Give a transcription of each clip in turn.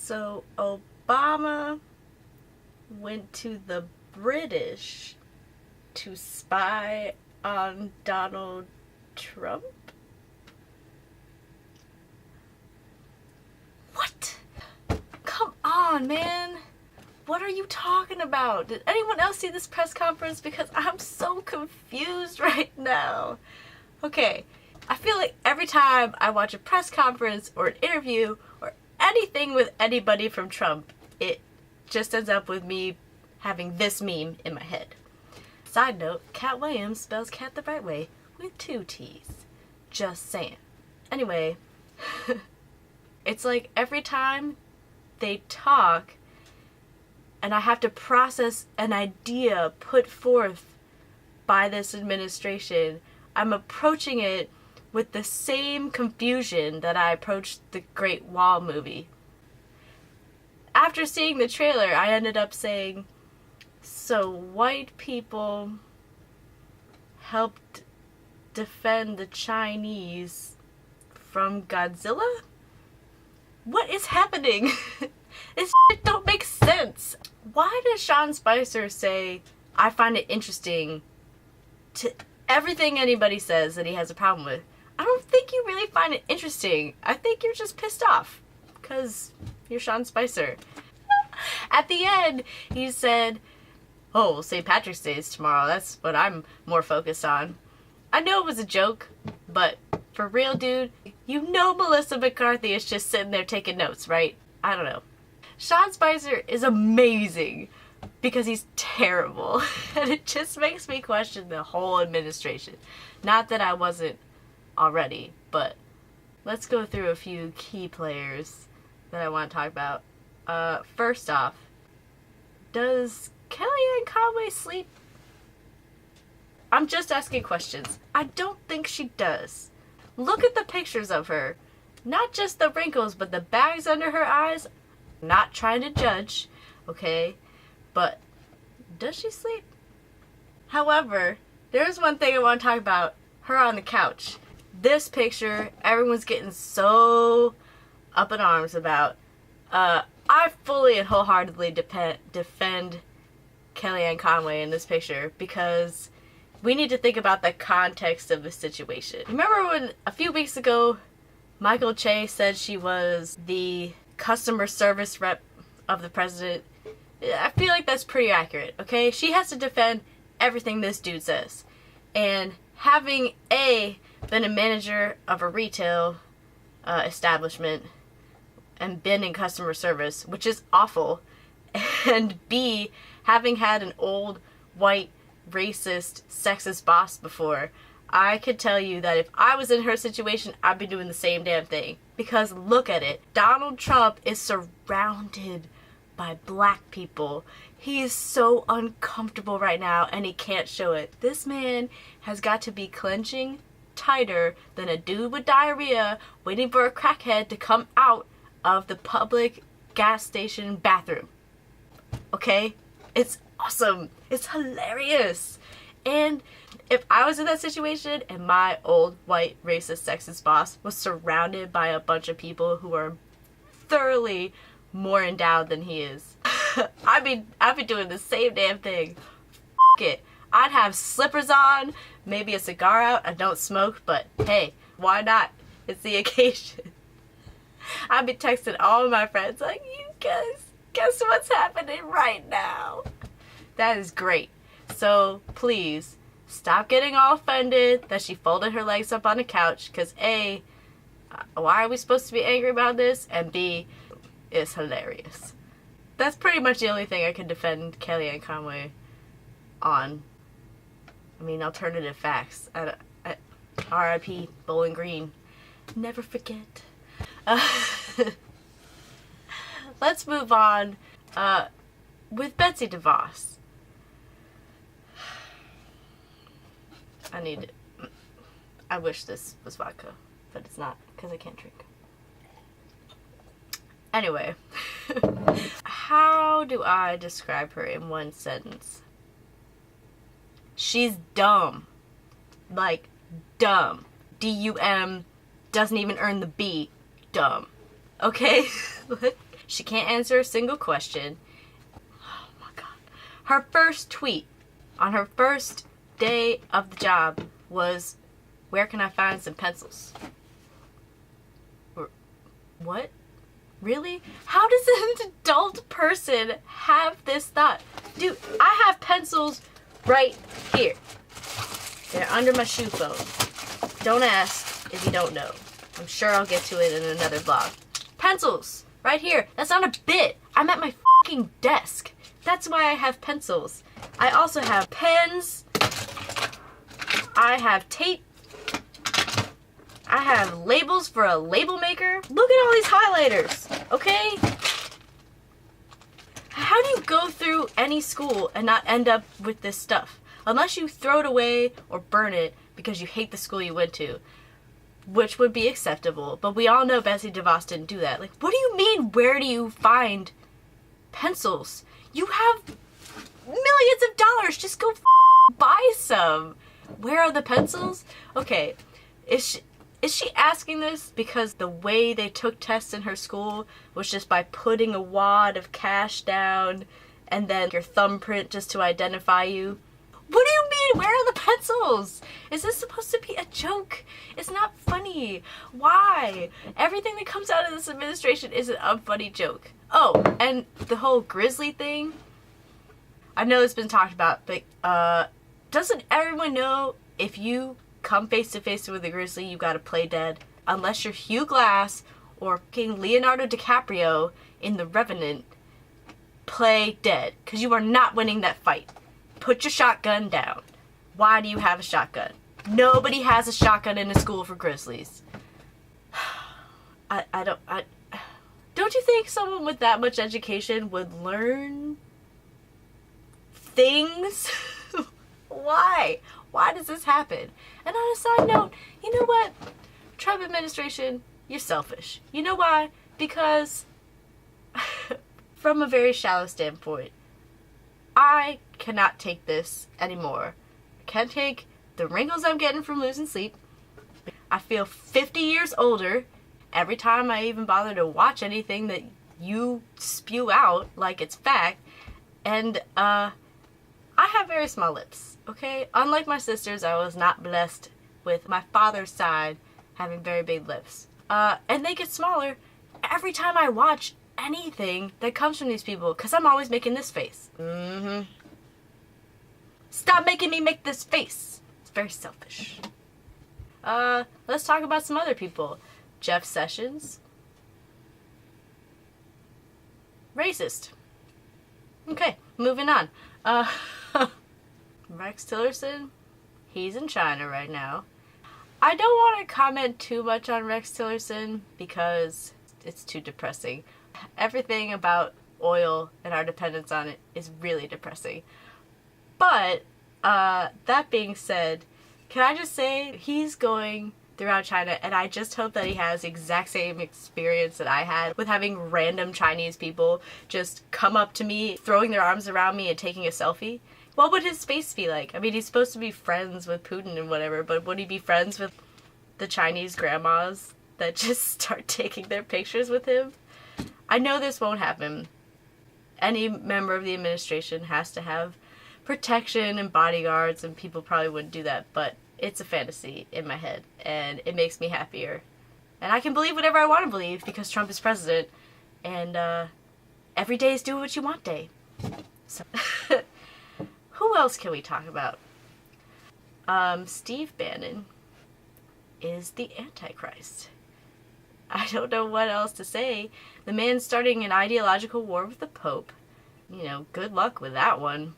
So Obama went to the British to spy on Donald Trump? What? Come on, man. What are you talking about? Did anyone else see this press conference? Because I'm so confused right now. Okay, I feel like every time I watch a press conference or an interview or anything with anybody from Trump, it just ends up with me having this meme in my head. Side note, Cat Williams spells cat the right way with 2 T's. Just saying. Anyway, it's like every time they talk and I have to process an idea put forth by this administration, I'm approaching it with the same confusion that I approached the Great Wall movie. After seeing the trailer, I ended up saying, so white people helped defend the Chinese from Godzilla? What is happening? This shit don't make sense. Why does Sean Spicer say, I find it interesting to everything anybody says that he has a problem with? I don't think you really find it interesting. I think you're just pissed off because you're Sean Spicer. At the end, he said, oh, St. Patrick's Day is tomorrow. That's what I'm more focused on. I know it was a joke, but for real, dude, you know Melissa McCarthy is just sitting there taking notes, right? I don't know. Sean Spicer is amazing because he's terrible. And it just makes me question the whole administration. Not that I wasn't already, but let's go through a few key players that I want to talk about. First off, does Kellyanne Conway sleep? I'm just asking questions. I don't think she does. Look at the pictures of her. Not just the wrinkles, but the bags under her eyes. Not trying to judge, okay? But does she sleep? However, there's one thing I want to talk about. Her on the couch. This picture, everyone's getting so up in arms about. I fully and wholeheartedly defend Kellyanne Conway in this picture because we need to think about the context of the situation. Remember when a few weeks ago Michael Che said she was the customer service rep of the president? I feel like that's pretty accurate, okay? She has to defend everything this dude says. And having been a manager of a retail establishment and been in customer service, which is awful, and B, having had an old, white, racist, sexist boss before, I could tell you that if I was in her situation, I'd be doing the same damn thing. Because look at it. Donald Trump is surrounded by black people. He is so uncomfortable right now and he can't show it. This man has got to be clenching tighter than a dude with diarrhea waiting for a crackhead to come out of the public gas station bathroom. Okay? It's awesome. It's hilarious. And if I was in that situation and my old white racist sexist boss was surrounded by a bunch of people who are thoroughly more endowed than he is, I'd be doing the same damn thing. F it. I'd have slippers on, maybe a cigar out. I don't smoke, but hey, why not? It's the occasion. I'd be texting all of my friends like, you guys, guess what's happening right now? That is great. So please, stop getting all offended that she folded her legs up on the couch, because A, why are we supposed to be angry about this? And B, it's hilarious. That's pretty much the only thing I can defend Kellyanne Conway on. I mean, alternative facts. R.I.P. Bowling Green. Never forget. Let's move on with Betsy DeVos. I wish this was vodka, but it's not because I can't drink. Anyway, how do I describe her in one sentence? She's dumb. Like, dumb. D-U-M, doesn't even earn the B. Dumb. Okay? She can't answer a single question. Oh my god. Her first tweet on her first day of the job was, "Where can I find some pencils?" What? Really? How does an adult person have this thought? Dude, I have pencils right here. They're under my shoe phone. Don't ask if you don't know. I'm sure I'll get to it in another vlog. Pencils! Right here. That's not a bit. I'm at my fucking desk. That's why I have pencils. I also have pens. I have tape. I have labels for a label maker. Look at all these highlighters, okay? How do you go through any school and not end up with this stuff? Unless you throw it away or burn it because you hate the school you went to, which would be acceptable. But we all know Betsy DeVos didn't do that. Like, what do you mean, where do you find pencils? You have millions of dollars. Just go buy some. Where are the pencils? Okay, is she asking this because the way they took tests in her school was just by putting a wad of cash down and then your thumbprint just to identify you? What do you mean? Where are the pencils? Is this supposed to be a joke? It's not funny. Why? Everything that comes out of this administration is an unfunny joke. Oh, and the whole grizzly thing. I know it's been talked about, but doesn't everyone know if you come face to face with a grizzly, you gotta play dead? Unless you're Hugh Glass or King Leonardo DiCaprio in The Revenant, play dead, because you are not winning that fight. Put your shotgun down. Why do you have a shotgun? Nobody has a shotgun in a school for grizzlies. Don't you think someone with that much education would learn things? Why? Why does this happen? And on a side note, you know what? Trump administration, you're selfish. You know why? Because from a very shallow standpoint, I cannot take this anymore. I can't take the wrinkles I'm getting from losing sleep. I feel 50 years older every time I even bother to watch anything that you spew out like it's fact. And I have very small lips, okay? Unlike my sisters, I was not blessed with my father's side having very big lips. And they get smaller every time I watch anything that comes from these people, because I'm always making this face. Stop making me make this face. It's very selfish. Let's talk about some other people. Jeff Sessions. Racist. Okay, moving on. Rex Tillerson, he's in China right now. I don't want to comment too much on Rex Tillerson because it's too depressing. Everything about oil and our dependence on it is really depressing. But, that being said, can I just say, he's going throughout China, and I just hope that he has the exact same experience that I had with having random Chinese people just come up to me, throwing their arms around me and taking a selfie. What would his face be like? I mean, he's supposed to be friends with Putin and whatever, but would he be friends with the Chinese grandmas that just start taking their pictures with him? I know this won't happen. Any member of the administration has to have protection and bodyguards, and people probably wouldn't do that, but it's a fantasy in my head, and it makes me happier. And I can believe whatever I want to believe because Trump is president, and every day is do what you want day. So, who else can we talk about? Steve Bannon is the Antichrist. I don't know what else to say. The man's starting an ideological war with the Pope. You know, good luck with that one.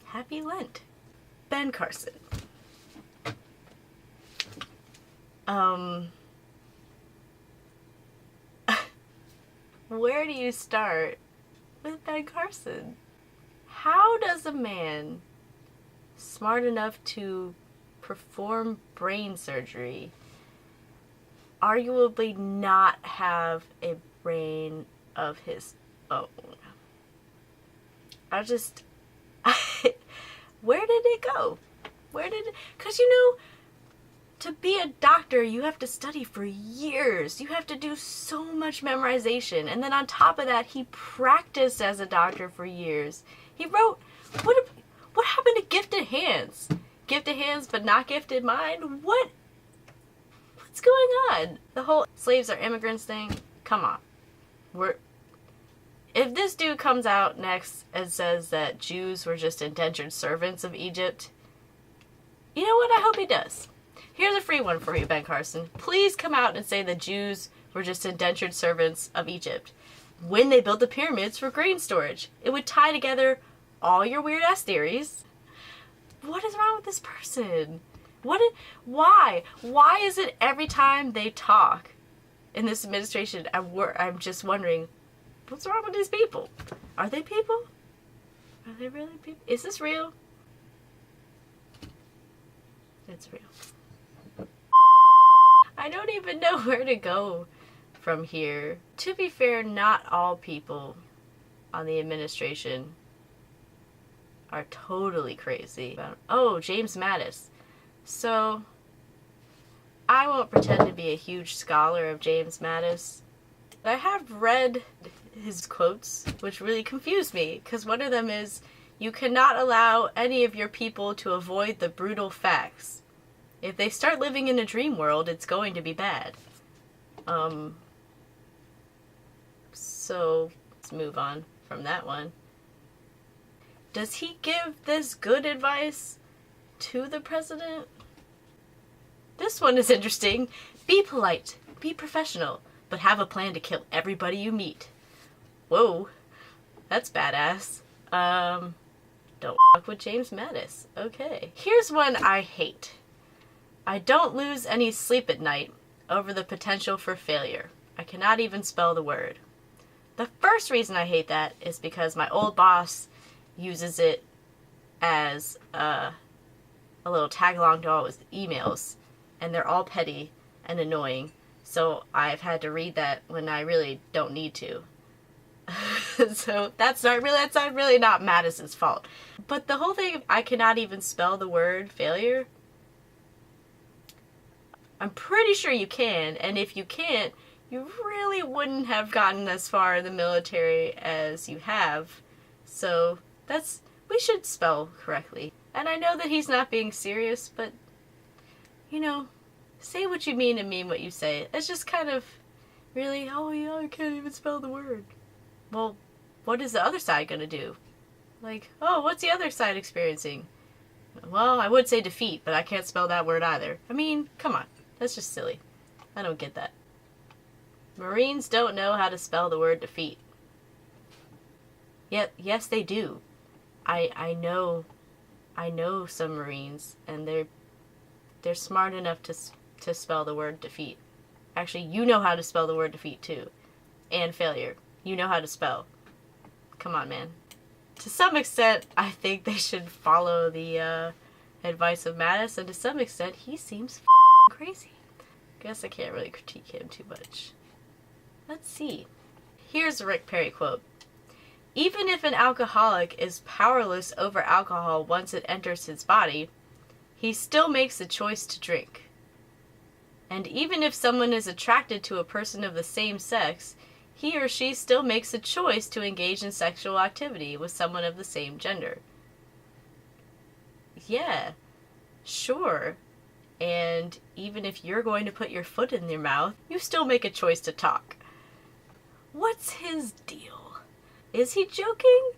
Happy Lent. Ben Carson. Where do you start with Ben Carson? How does a man smart enough to perform brain surgery arguably not have a brain of his own? where did it go? Because, you know, To be a doctor, you have to study for years. You have to do so much memorization. And then on top of that, he practiced as a doctor for years. He wrote, what happened to gifted hands? Gifted hands but not gifted mind? What's going on? The whole slaves are immigrants thing? Come on. If this dude comes out next and says that Jews were just indentured servants of Egypt, you know what? I hope he does. Here's a free one for you, Ben Carson. Please come out and say that Jews were just indentured servants of Egypt when they built the pyramids for grain storage. It would tie together all your weird-ass theories. What is wrong with this person? Why? Why is it every time they talk in this administration, I'm just wondering, what's wrong with these people? Are they people? Are they really people? Is this real? It's real. I don't even know where to go from here. To be fair, not all people on the administration are totally crazy. Oh, James Mattis. So, I won't pretend to be a huge scholar of James Mattis. I have read his quotes, which really confused me, because one of them is, you cannot allow any of your people to avoid the brutal facts. If they start living in a dream world, it's going to be bad. So, let's move on from that one. Does he give this good advice to the president? This one is interesting. Be polite, be professional, but have a plan to kill everybody you meet. Whoa, that's badass. Don't fuck with James Mattis. Okay. Here's one I hate. I don't lose any sleep at night over the potential for failure. I cannot even spell the word. The first reason I hate that is because my old boss uses it as a little tag along to all his emails, and they're all petty and annoying, so I've had to read that when I really don't need to. So that's not really not Mattis's fault. But the whole thing of I cannot even spell the word failure, I'm pretty sure you can, and if you can't, you really wouldn't have gotten as far in the military as you have. So we should spell correctly. And I know that he's not being serious, but, you know, say what you mean and mean what you say. It's just kind of, really, oh yeah, I can't even spell the word. Well, what is the other side gonna do? Like, oh, what's the other side experiencing? Well, I would say defeat, but I can't spell that word either. I mean, come on. That's just silly. I don't get that. Marines don't know how to spell the word defeat. Yet, yes, they do. I know some Marines, and they're smart enough to spell the word defeat. Actually, you know how to spell the word defeat too, and failure. You know how to spell. Come on, man. To some extent, I think they should follow the advice of Mattis, and to some extent, he seems crazy. Guess I can't really critique him too much. Let's see. Here's a Rick Perry quote. Even if an alcoholic is powerless over alcohol once it enters his body, he still makes the choice to drink. And even if someone is attracted to a person of the same sex, he or she still makes a choice to engage in sexual activity with someone of the same gender. Yeah, sure. And even if you're going to put your foot in your mouth, you still make a choice to talk. What's his deal? Is he joking?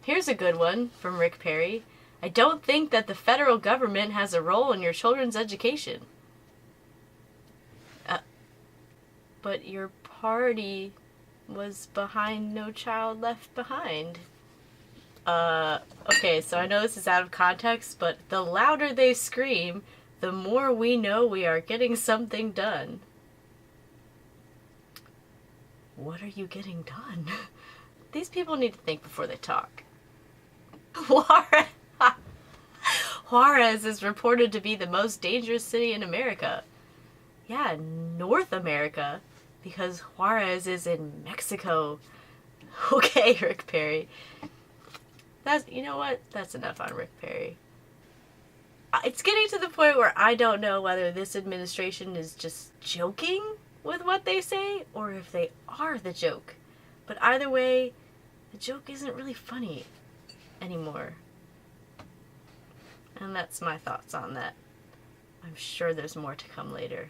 Here's a good one from Rick Perry. I don't think that the federal government has a role in your children's education. But your party was behind No Child Left Behind. Okay, so I know this is out of context, but the louder they scream, the more we know we are getting something done. What are you getting done? These people need to think before they talk. Juarez is reported to be the most dangerous city in America. Yeah, North America, because Juarez is in Mexico. Okay, Rick Perry. You know what? That's enough on Rick Perry. It's getting to the point where I don't know whether this administration is just joking with what they say or if they are the joke. But either way, the joke isn't really funny anymore. And that's my thoughts on that. I'm sure there's more to come later.